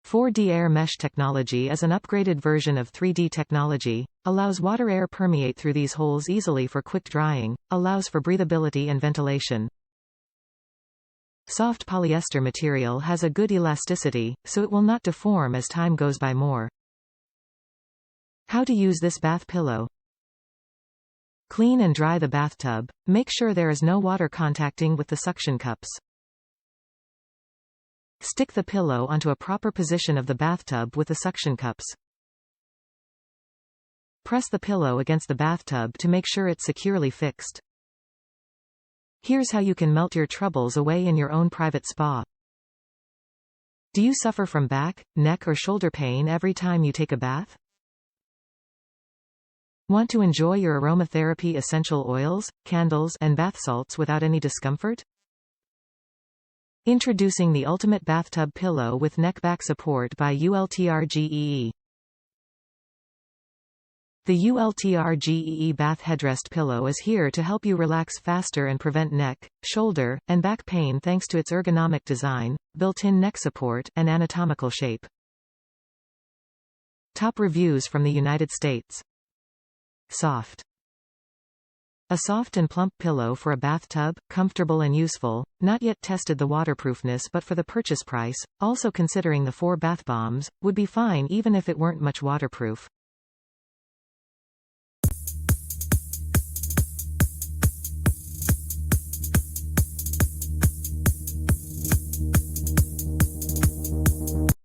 4D air mesh technology is an upgraded version of 3D technology, allows water-air permeate through these holes easily for quick drying, allows for breathability and ventilation. Soft polyester material has a good elasticity, so it will not deform as time goes by more. How to use this bath pillow. Clean and dry the bathtub, make sure there is no water contacting with the suction cups. Stick the pillow onto a proper position of the bathtub with the suction cups. Press the pillow against the bathtub to make sure it's securely fixed. Here's how you can melt your troubles away in your own private spa. Do you suffer from back, neck or shoulder pain every time you take a bath? Want to enjoy your aromatherapy essential oils, candles, and bath salts without any discomfort? Introducing the ultimate bathtub pillow with neck back support by ULTRGEE. The ULTRGEE bath headrest pillow is here to help you relax faster and prevent neck, shoulder, and back pain thanks to its ergonomic design, built-in neck support, and anatomical shape. Top reviews from the United States. Soft. A soft and plump pillow for a bathtub, comfortable and useful, not yet tested the waterproofness but for the purchase price, also considering the 4 bath bombs, would be fine even if it weren't much waterproof.